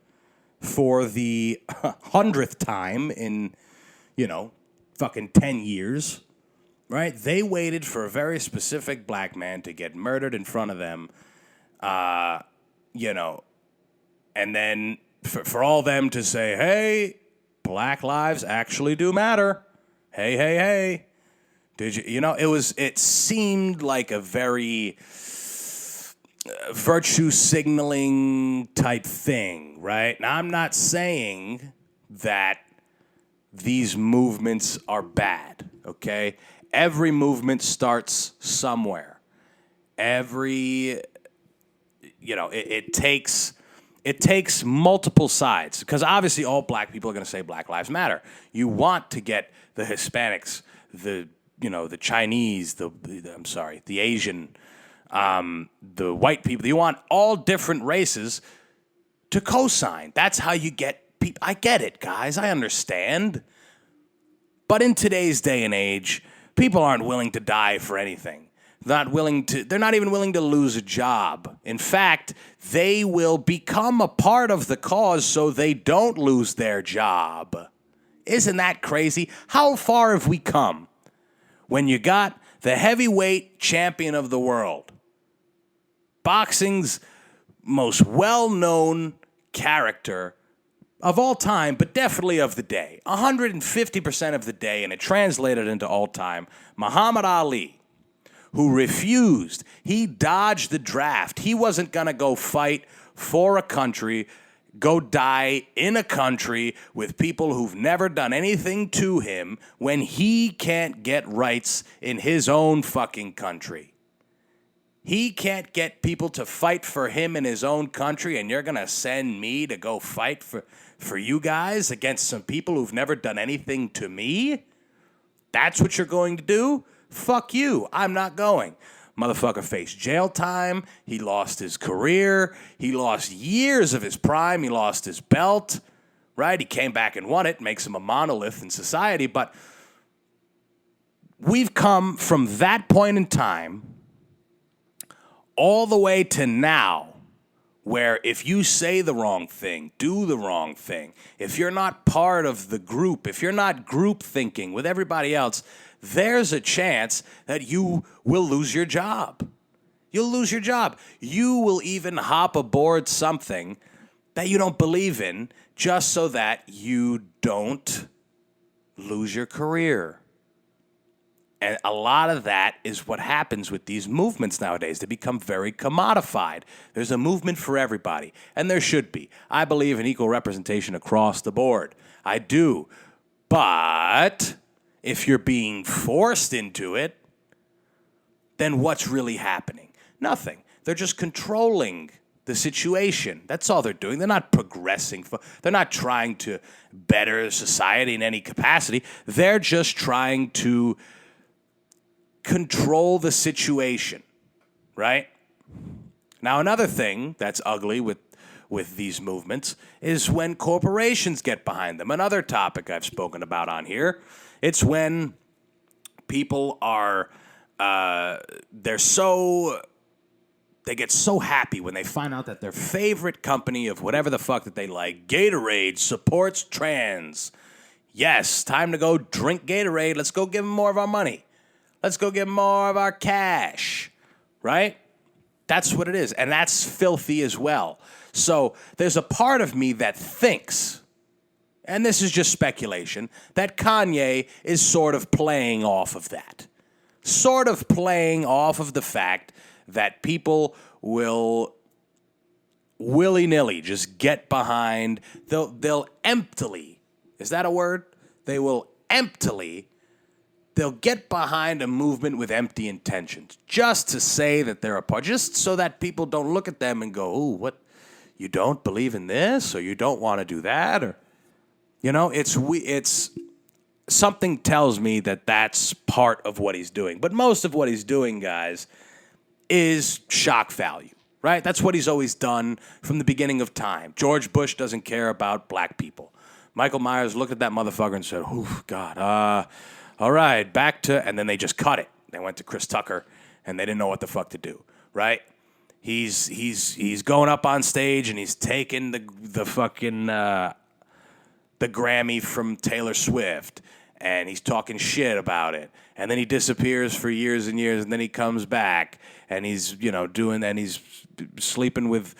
Speaker 1: for the 100th time in, fucking 10 years, right? They waited for a very specific black man to get murdered in front of them, and then for all them to say, hey, black lives actually do matter. Hey, hey, hey. Did you, it seemed like a very virtue signaling type thing, right? Now, I'm not saying that these movements are bad, okay? Every movement starts somewhere. It takes multiple sides, because obviously all black people are going to say Black Lives Matter. You want to get the Hispanics, the Chinese, the Asian, the white people. You want all different races to co-sign. That's how you get people. I get it, guys. I understand. But in today's day and age, people aren't willing to die for anything. They're not even willing to lose a job. In fact, they will become a part of the cause so they don't lose their job. Isn't that crazy? How far have we come when you got the heavyweight champion of the world, boxing's most well-known character of all time, but definitely of the day, 150% of the day, and it translated into all time, Muhammad Ali, who refused. He dodged the draft. He wasn't going to go fight for a country, go die in a country with people who've never done anything to him when he can't get rights in his own fucking country. He can't get people to fight for him in his own country, and you're going to send me to go fight for you guys against some people who've never done anything to me? That's what you're going to do? Fuck you. I'm not going. Motherfucker faced jail time. He lost his career. He lost years of his prime. He lost his belt, right? He came back and won it, makes him a monolith in society. But we've come from that point in time all the way to now, where if you say the wrong thing, do the wrong thing, if you're not part of the group, if you're not group thinking with everybody else, there's a chance that you will lose your job. You'll lose your job. You will even hop aboard something that you don't believe in just so that you don't lose your career. And a lot of that is what happens with these movements nowadays. They become very commodified. There's a movement for everybody, and there should be. I believe in equal representation across the board. I do. But if you're being forced into it, then what's really happening? Nothing. They're just controlling the situation. That's all they're doing. They're not progressing. They're not trying to better society in any capacity. They're just trying to control the situation. right? Now, another thing that's ugly with these movements is when corporations get behind them. Another topic I've spoken about on here. It's when people are they get so happy when they find out that their favorite company of whatever the fuck that they like, Gatorade, supports trans. Yes, time to go drink Gatorade. Let's go give them more of our money. Let's go give them more of our cash, right? That's what it is, and that's filthy as well. So there's a part of me that thinks, and this is just speculation, that Kanye is sort of playing off of that. Sort of playing off of the fact that people will willy-nilly just get behind, they'll emptily, is that a word? They'll get behind a movement with empty intentions, just to say that they're a part, just so that people don't look at them and go, "Ooh, what? You don't believe in this, or you don't want to do that?" Or, it's something tells me that that's part of what he's doing. But most of what he's doing, guys, is shock value, right? That's what he's always done from the beginning of time. George Bush doesn't care about black people. Michael Myers looked at that motherfucker and said, "Oh God, all right, back to," and then they just cut it. They went to Chris Tucker, and they didn't know what the fuck to do, right? He's going up on stage and he's taking the fucking the Grammy from Taylor Swift, and he's talking shit about it, and then he disappears for years and years, and then he comes back, and he's he's sleeping with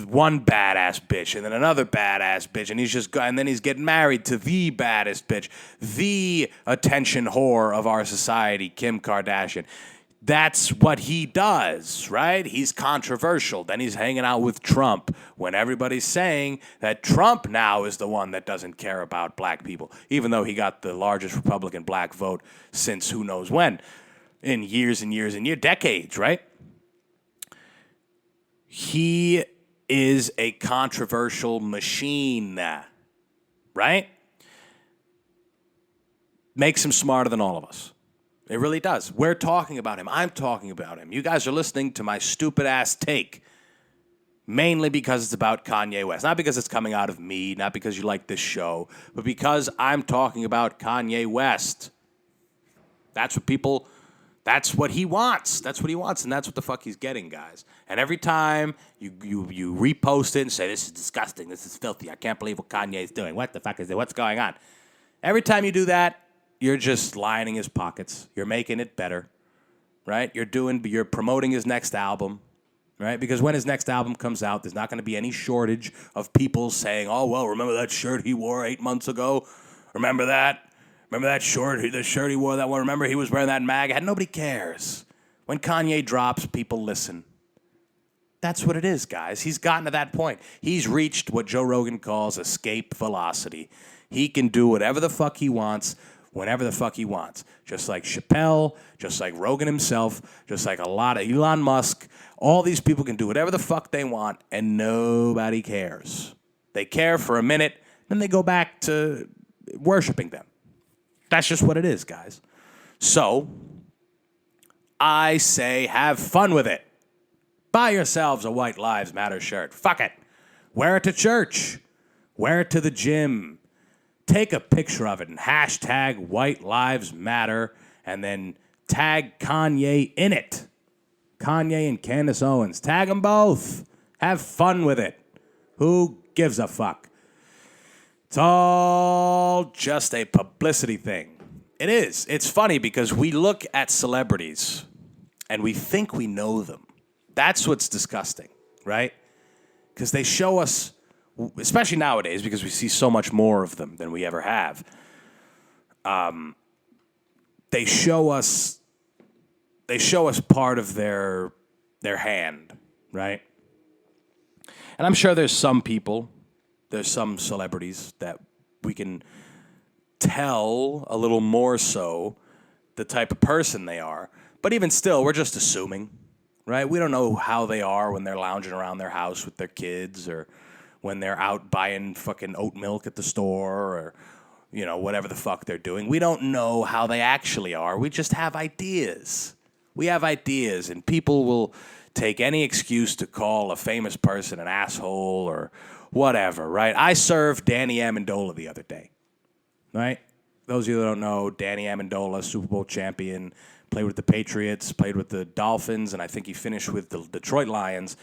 Speaker 1: one badass bitch and then another badass bitch, and then he's getting married to the baddest bitch, the attention whore of our society, Kim Kardashian. That's what he does, right? He's controversial. Then he's hanging out with Trump when everybody's saying that Trump now is the one that doesn't care about black people, even though he got the largest Republican black vote since who knows when, in years and years and years, decades, right? He is a controversial machine, right? Makes him smarter than all of us. It really does. We're talking about him. I'm talking about him. You guys are listening to my stupid-ass take, mainly because it's about Kanye West. Not because it's coming out of me, not because you like this show, but because I'm talking about Kanye West. That's what he wants. That's what he wants, and that's what the fuck he's getting, guys. And every time you repost it and say, "This is disgusting, this is filthy, I can't believe what Kanye's doing. What the fuck is it? What's going on?" Every time you do that, you're just lining his pockets. You're making it better, right? You're promoting his next album, right? Because when his next album comes out, there's not going to be any shortage of people saying, "Oh, well, remember that shirt he wore 8 months ago? Remember that? Remember that the shirt he wore that one? Remember he was wearing that MAGA hat?" Nobody cares. When Kanye drops, people listen. That's what it is, guys. He's gotten to that point. He's reached what Joe Rogan calls escape velocity. He can do whatever the fuck he wants, whenever the fuck he wants. Just like Chappelle, just like Rogan himself, just like a lot of Elon Musk. All these people can do whatever the fuck they want, and nobody cares. They care for a minute, then they go back to worshiping them. That's just what it is, guys. So, I say have fun with it. Buy yourselves a White Lives Matter shirt. Fuck it. Wear it to church. Wear it to the gym. Take a picture of it and hashtag White Lives Matter and then tag Kanye in it. Kanye and Candace Owens. Tag them both. Have fun with it. Who gives a fuck? It's all just a publicity thing. It is. It's funny because we look at celebrities and we think we know them. That's what's disgusting, right? Because they show us, especially nowadays, because we see so much more of them than we ever have. They show us part of their hand, right? And I'm sure there's some celebrities that we can tell a little more so the type of person they are. But even still, we're just assuming, right? We don't know how they are when they're lounging around their house with their kids, or when they're out buying fucking oat milk at the store, or, whatever the fuck they're doing. We don't know how they actually are. We just have ideas. We have ideas, and people will take any excuse to call a famous person an asshole or whatever, right? I served Danny Amendola the other day, right? Those of you that don't know, Danny Amendola, Super Bowl champion, played with the Patriots, played with the Dolphins, and I think he finished with the Detroit Lions.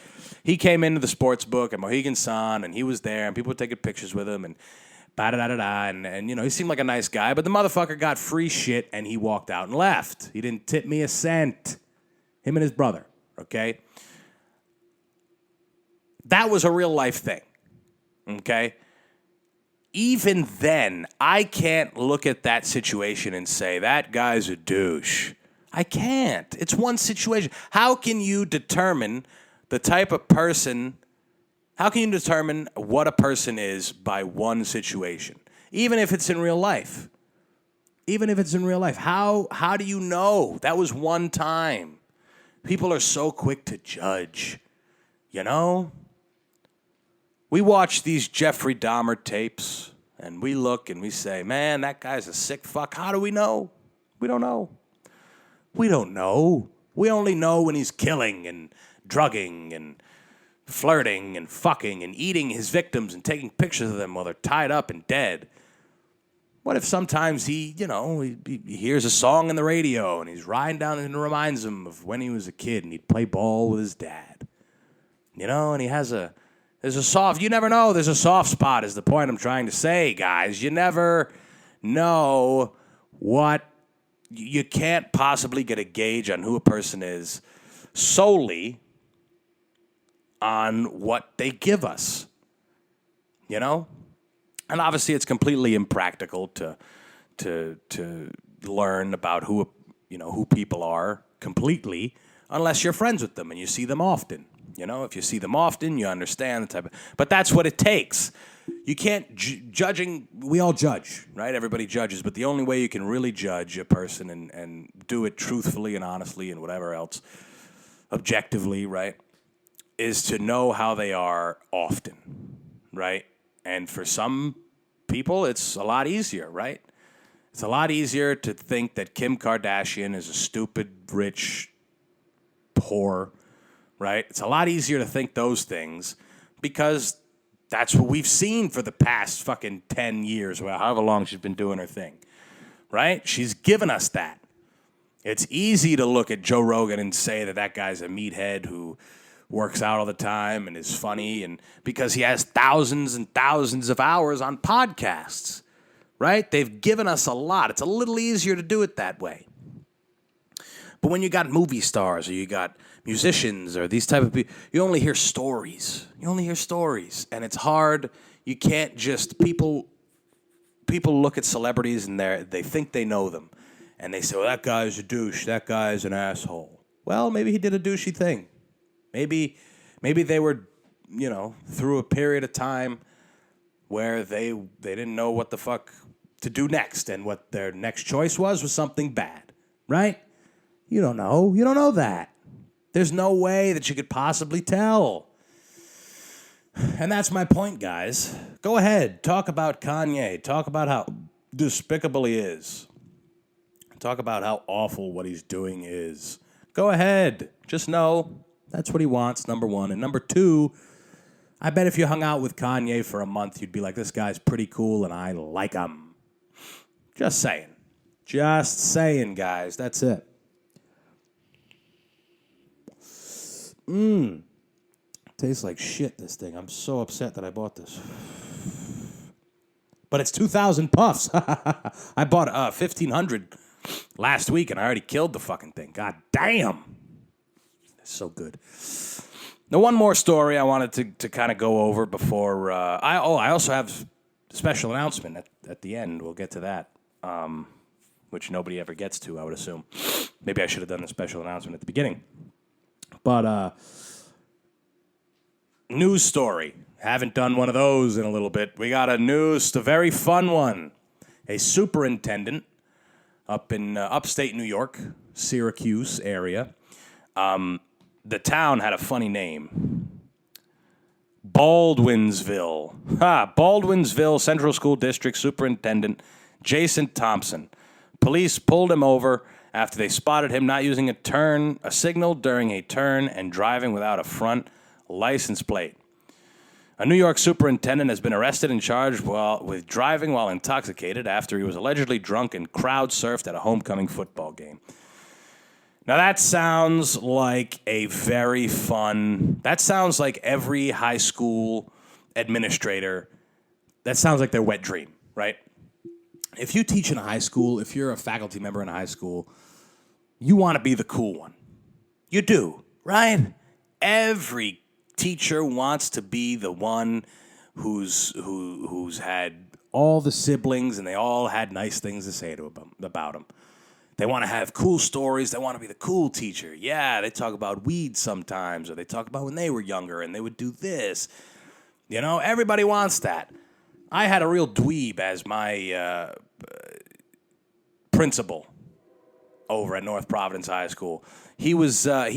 Speaker 1: He came into the sports book at Mohegan Sun, and he was there, and people were taking pictures with him, and and he seemed like a nice guy, but the motherfucker got free shit, and he walked out and left. He didn't tip me a cent. Him and his brother, okay? That was a real life thing, okay? Even then, I can't look at that situation and say, that guy's a douche. I can't. It's one situation. How can you determine the type of person, how can you determine what a person is by one situation? Even if it's in real life. Even if it's in real life. How do you know? That was one time. People are so quick to judge, you know? We watch these Jeffrey Dahmer tapes, and we look and we say, man, that guy's a sick fuck. How do we know? We don't know. We don't know. We only know when he's killing and drugging and flirting and fucking and eating his victims and taking pictures of them while they're tied up and dead. What if sometimes he hears a song on the radio and he's riding down and it reminds him of when he was a kid and he'd play ball with his dad? And he has there's a soft, you never know, there's a soft spot is the point I'm trying to say, guys. You never know you can't possibly get a gauge on who a person is solely on what they give us, And obviously it's completely impractical to learn about who people are completely unless you're friends with them and you see them often. If you see them often, you understand the type of... But that's what it takes. You can't... Judging... We all judge, right? Everybody judges. But the only way you can really judge a person and do it truthfully and honestly and whatever else, objectively, right, is to know how they are often, right? And for some people, it's a lot easier, right? It's a lot easier to think that Kim Kardashian is a stupid, rich, whore, right? It's a lot easier to think those things because that's what we've seen for the past fucking 10 years, or however long she's been doing her thing, right? She's given us that. It's easy to look at Joe Rogan and say that guy's a meathead who works out all the time and is funny, and because he has thousands and thousands of hours on podcasts, right? They've given us a lot. It's a little easier to do it that way. But when you got movie stars or you got musicians or these type of people, you only hear stories. And it's hard. You can't just... People look at celebrities and they think they know them. And they say, well, that guy's a douche. That guy's an asshole. Well, maybe he did a douchey thing. Maybe they were, through a period of time where they didn't know what the fuck to do next. And what their next choice was something bad. Right? You don't know. You don't know that. There's no way that you could possibly tell. And that's my point, guys. Go ahead. Talk about Kanye. Talk about how despicable he is. Talk about how awful what he's doing is. Go ahead. Just know that's what he wants, number one. And number two, I bet if you hung out with Kanye for a month, you'd be like, this guy's pretty cool and I like him. Just saying. Just saying, guys. That's it. Tastes like shit, this thing. I'm so upset that I bought this. But it's 2,000 puffs. I bought 1,500 last week, and I already killed the fucking thing. God damn. It's so good. Now, one more story I wanted to kind of go over before... I also have a special announcement at the end. We'll get to that, which nobody ever gets to, I would assume. Maybe I should have done the special announcement at the beginning. But, news story. Haven't done one of those in a little bit. We got a very fun one. A superintendent up in upstate New York, Syracuse area. The town had a funny name. Baldwinsville. Baldwinsville Central School District Superintendent Jason Thompson. Police pulled him over after they spotted him not using a signal during a turn and driving without a front license plate. A New York superintendent has been arrested and charged with driving while intoxicated after he was allegedly drunk and crowd surfed at a homecoming football game. Now that sounds like that sounds like every high school administrator, that sounds like their wet dream, right? If you teach in a high school, if you're a faculty member in a high school, you want to be the cool one. You do, right? Every teacher wants to be the one who's had all the siblings and they all had nice things to say about them. They want to have cool stories. They want to be the cool teacher. Yeah, they talk about weed sometimes, or they talk about when they were younger and they would do this. You know, everybody wants that. I had a real dweeb as my principal over at North Providence High School. He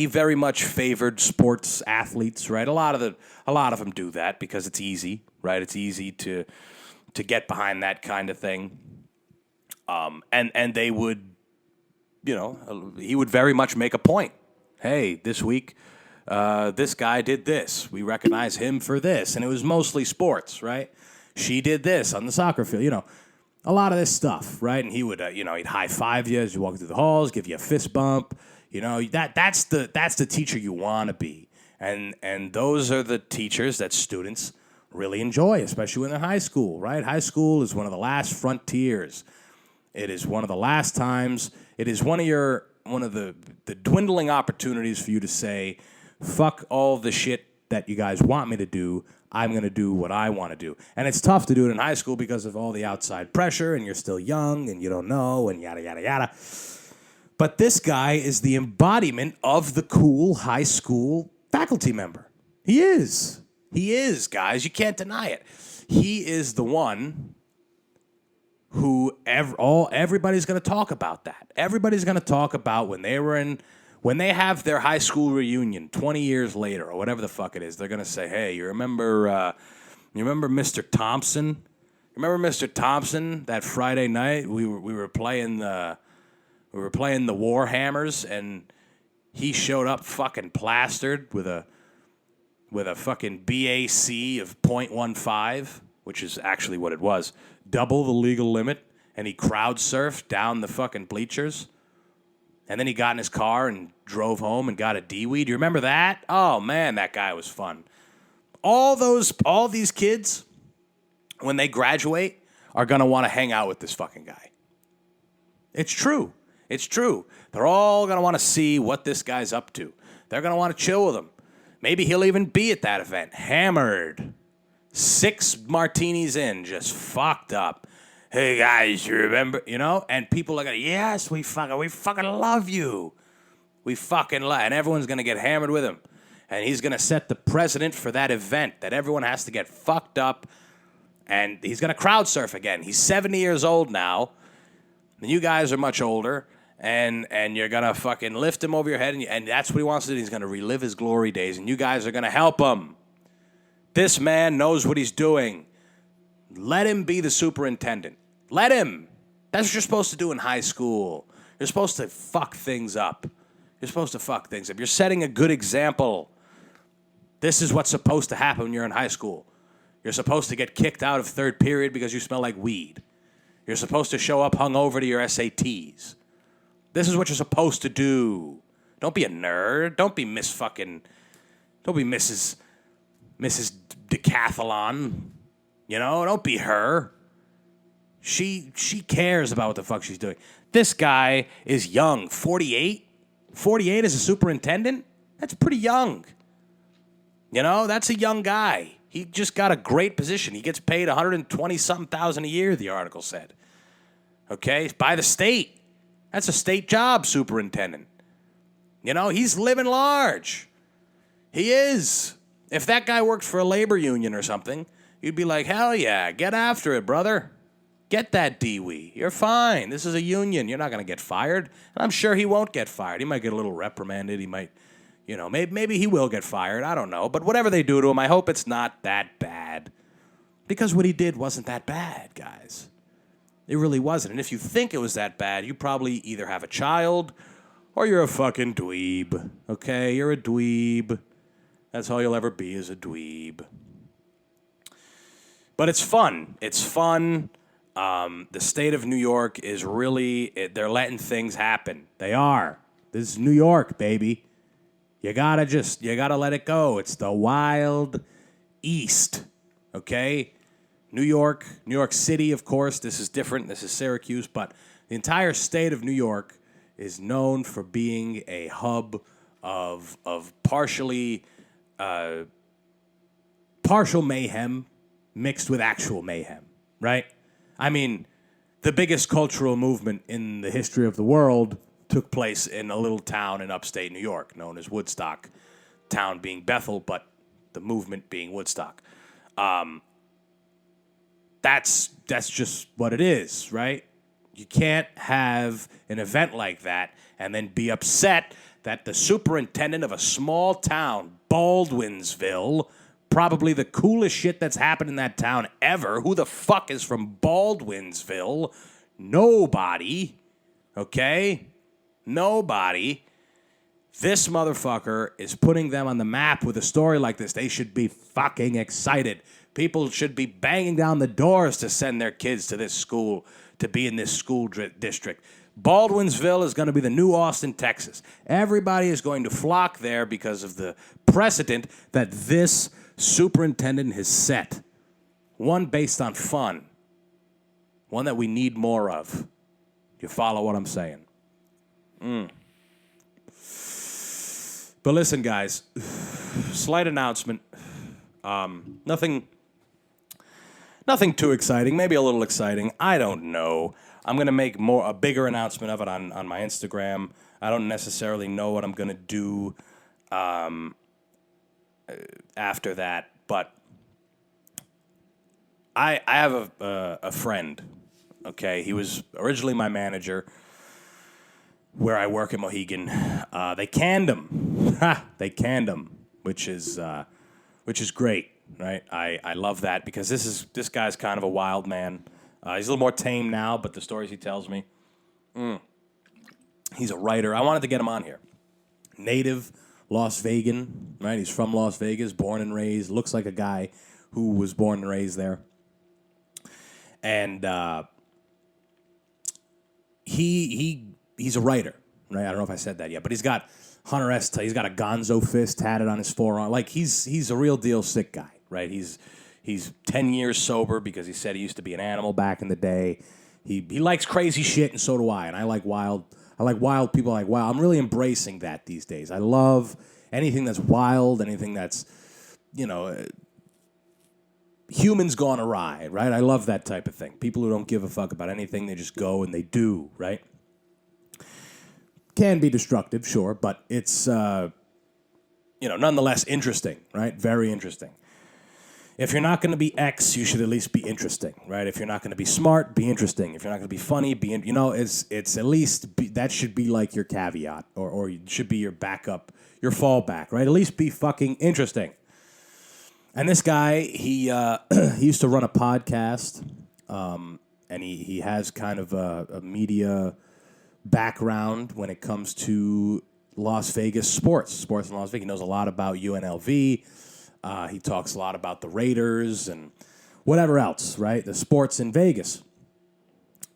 Speaker 1: very much favored sports athletes, right? A lot of them do that because it's easy, right? It's easy to get behind that kind of thing. And they would, you know, he would very much make a point. Hey, this week, this guy did this. We recognize him for this. And it was mostly sports, right? She did this on the soccer field, you know, a lot of this stuff, right? And he would, he'd high five you as you walk through the halls, give you a fist bump. You know, that's the teacher you want to be. And those are the teachers that students really enjoy, especially when they're in high school, right? High school is one of the last frontiers. It is one of the last times. It is one of the dwindling opportunities for you to say, fuck all the shit that you guys want me to do. I'm going to do what I want to do. And it's tough to do it in high school because of all the outside pressure, and you're still young, and you don't know, and yada, yada, yada. But this guy is the embodiment of the cool high school faculty member. He is. He is, guys. You can't deny it. He is the one who everybody's going to talk about that. Everybody's going to talk about when they have their high school reunion 20 years later or whatever the fuck it is. They're going to say, "Hey, you remember Mr. Thompson? You remember Mr. Thompson that Friday night we were playing the Warhammers and he showed up fucking plastered with a fucking BAC of .15, which is actually what it was, double the legal limit, and he crowd surfed down the fucking bleachers. And then he got in his car and drove home and got a dweeb. Do you remember that? Oh, man, that guy was fun. All these kids, when they graduate, are going to want to hang out with this fucking guy. It's true. It's true. They're all going to want to see what this guy's up to. They're going to want to chill with him. Maybe he'll even be at that event, hammered, 6 martinis in, just fucked up. Hey guys, you remember, you know? And people are gonna, yes, we fucking love you. We fucking love, and everyone's gonna get hammered with him. And he's gonna set the precedent for that event that everyone has to get fucked up. And he's gonna crowd surf again. He's 70 years old now. And you guys are much older. And you're gonna fucking lift him over your head, and that's what he wants to do. He's gonna relive his glory days, and you guys are gonna help him. This man knows what he's doing. Let him be the superintendent. Let him. That's what you're supposed to do in high school. You're supposed to fuck things up. You're setting a good example. This is what's supposed to happen when you're in high school. You're supposed to get kicked out of third period because you smell like weed. You're supposed to show up hungover to your SATs. This is what you're supposed to do. Don't be a nerd. Don't be Mrs. Decathlon. You know, don't be her. She cares about what the fuck she's doing. This guy is young, 48. 48 as a superintendent? That's pretty young. You know, that's a young guy. He just got a great position. He gets paid $120-something thousand a year, the article said. Okay, by the state. That's a state job, superintendent. You know, he's living large. He is. If that guy worked for a labor union or something, you'd be like, hell yeah, get after it, brother. Get that dweeb. You're fine. This is a union. You're not going to get fired. And I'm sure he won't get fired. He might get a little reprimanded. He might, you know, maybe he will get fired. I don't know. But whatever they do to him, I hope it's not that bad. Because what he did wasn't that bad, guys. It really wasn't. And if you think it was that bad, you probably either have a child or you're a fucking dweeb. Okay? You're a dweeb. That's all you'll ever be is a dweeb. But it's fun. It's fun. The state of New York is really, they're letting things happen. They are. This is New York, baby. You gotta let it go. It's the Wild East. Okay? New York City, of course. This is different. This is Syracuse. But the entire state of New York is known for being a hub of partial mayhem mixed with actual mayhem, right? I mean, the biggest cultural movement in the history of the world took place in a little town in upstate New York known as Woodstock, town being Bethel, but the movement being Woodstock. That's just what it is, right? You can't have an event like that and then be upset that the superintendent of a small town, Baldwinsville, probably the coolest shit that's happened in that town ever. Who the fuck is from Baldwinsville? Nobody. Okay? Nobody. This motherfucker is putting them on the map with a story like this. They should be fucking excited. People should be banging down the doors to send their kids to this school, to be in this school district. Baldwinsville is going to be the new Austin, Texas. Everybody is going to flock there because of the precedent that this superintendent has set. One based on fun. One that we need more of. You follow what I'm saying? But listen, guys. Slight announcement. Nothing too exciting. Maybe a little exciting. I don't know. I'm going to make a bigger announcement of it on my Instagram. I don't necessarily know what I'm going to do after that, but I have a friend, okay? He was originally my manager where I work at Mohegan. They canned him. They canned him, which is great, right? I love that because this guy's kind of a wild man. He's a little more tame now, but the stories he tells me, he's a writer. I wanted to get him on here. Native Las Vegan, right? He's from Las Vegas, born and raised. Looks like a guy who was born and raised there. And he's a writer, right? I don't know if I said that yet, but he's got Hunter S. He's got a Gonzo fist tatted on his forearm. Like he's a real deal sick guy, right? He's 10 years sober because he said he used to be an animal back in the day. He likes crazy shit, and so do I. And I like wild people. Like wild. I'm really embracing that these days. I love anything that's wild, anything that's, humans gone awry, right? I love that type of thing. People who don't give a fuck about anything, they just go and they do, right? Can be destructive, sure, but it's, nonetheless interesting, right? Very interesting. If you're not going to be X, you should at least be interesting, right? If you're not going to be smart, be interesting. If you're not going to be funny, it's at least, that should be like your caveat, or it should be your backup, your fallback, right? At least be fucking interesting. And this guy, he used to run a podcast, and he has kind of a media background when it comes to Las Vegas sports in Las Vegas. He knows a lot about UNLV. He talks a lot about the Raiders and whatever else, right? The sports in Vegas.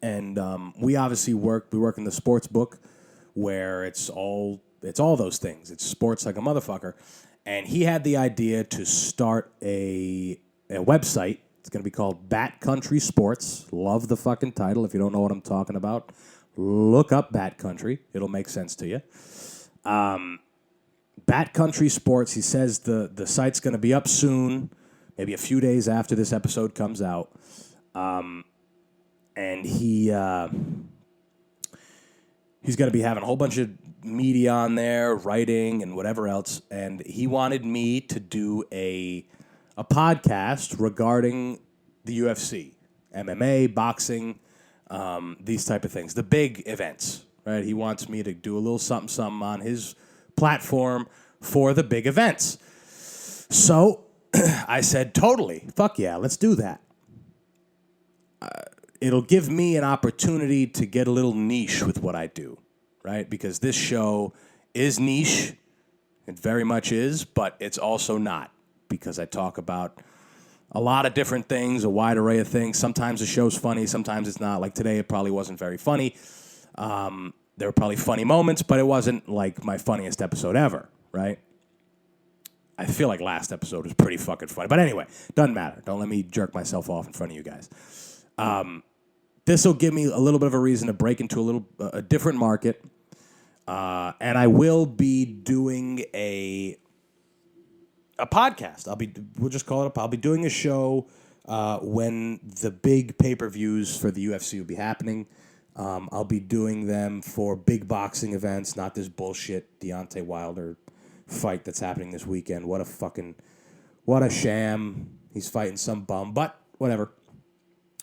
Speaker 1: And we obviously work in the sports book where it's all those things. It's sports like a motherfucker. And he had the idea to start a website. It's going to be called Bat Country Sports. Love the fucking title. If you don't know what I'm talking about, look up Bat Country. It'll make sense to you. Bat Country Sports, he says the site's going to be up soon, maybe a few days after this episode comes out. And he's going to be having a whole bunch of media on there, writing and whatever else. And he wanted me to do a podcast regarding the UFC, MMA, boxing, these type of things, the big events, right? He wants me to do a little something on his platform for the big events. So I said, totally, fuck yeah, let's do that. it'll give me an opportunity to get a little niche with what I do, right? Because this show is niche. It very much is, but it's also not, because I talk about a lot of different things, a wide array of things. Sometimes the show's funny, sometimes it's not. Like today, it probably wasn't very funny. There were probably funny moments, but it wasn't like my funniest episode ever, right? I feel like last episode was pretty fucking funny. But anyway, doesn't matter. Don't let me jerk myself off in front of you guys. This will give me a little bit of a reason to break into a different market. And I will be doing a podcast. We'll just call it I'll be doing a show when the big pay-per-views for the UFC will be happening. I'll be doing them for big boxing events, not this bullshit Deontay Wilder fight that's happening this weekend. What a sham. He's fighting some bum, but whatever.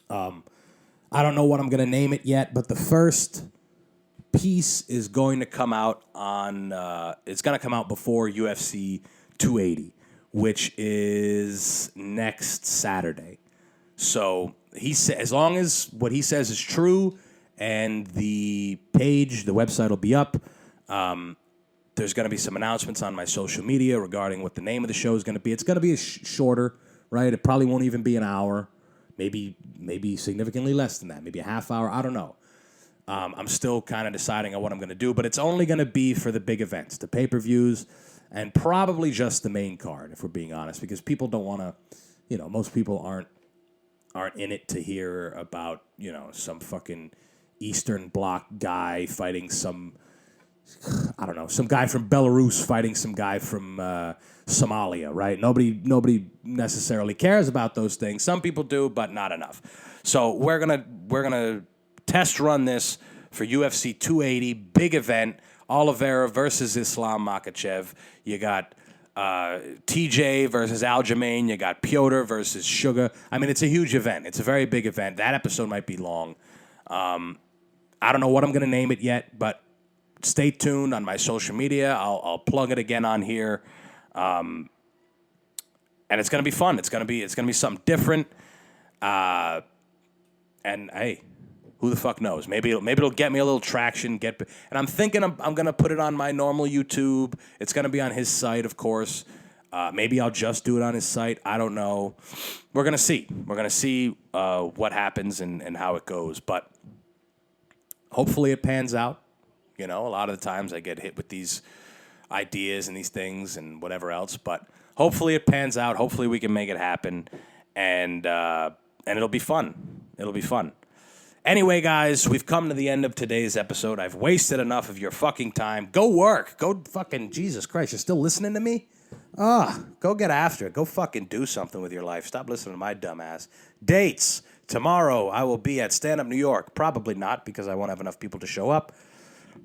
Speaker 1: I don't know what I'm going to name it yet, but the first piece is going to come out it's going to come out before UFC 280, which is next Saturday. So as long as what he says is true and the website will be up, there's going to be some announcements on my social media regarding what the name of the show is going to be. It's going to be shorter, right? It probably won't even be an hour, maybe significantly less than that, maybe a half hour. I don't know. I'm still kind of deciding on what I'm going to do, but it's only going to be for the big events, the pay-per-views, and probably just the main card, if we're being honest, because people don't want to, most people aren't in it to hear about, some fucking Eastern Bloc guy fighting some guy from Belarus fighting some guy from Somalia, right? Nobody necessarily cares about those things. Some people do, but not enough. So we're gonna test run this for UFC 280, big event, Oliveira versus Islam Makhachev. You got TJ versus Aljamain. You got Piotr versus Sugar. I mean, it's a huge event. It's a very big event. That episode might be long. I don't know what I'm going to name it yet, but stay tuned on my social media. I'll plug it again on here. And it's going to be fun. It's going to be something different. And hey, who the fuck knows? Maybe it'll get me a little traction. And I'm thinking I'm going to put it on my normal YouTube. It's going to be on his site, of course. Maybe I'll just do it on his site. I don't know. We're going to see. We're going to see what happens and how it goes. But hopefully it pans out. A lot of the times I get hit with these ideas and these things and whatever else. But hopefully it pans out. Hopefully we can make it happen. And it'll be fun. It'll be fun. Anyway, guys, we've come to the end of today's episode. I've wasted enough of your fucking time. Go work. Go fucking, Jesus Christ, you're still listening to me? Go get after it. Go fucking do something with your life. Stop listening to my dumb ass. Dates. Tomorrow I will be at Stand Up New York. Probably not, because I won't have enough people to show up.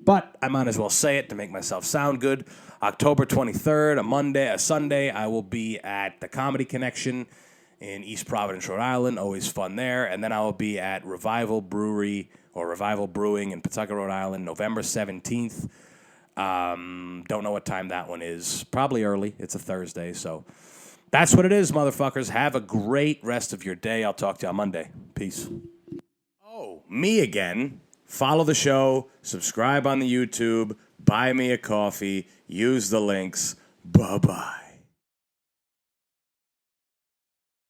Speaker 1: But I might as well say it to make myself sound good. October 23rd, a Sunday, I will be at the Comedy Connection in East Providence, Rhode Island. Always fun there. And then I will be at Revival Brewing in Pawtucket, Rhode Island, November 17th. Don't know what time that one is. Probably early. It's a Thursday. So that's what it is, motherfuckers. Have a great rest of your day. I'll talk to you on Monday. Peace. Oh, me again. Follow the show. Subscribe on the YouTube. Buy me a coffee. Use the links. Bye-bye.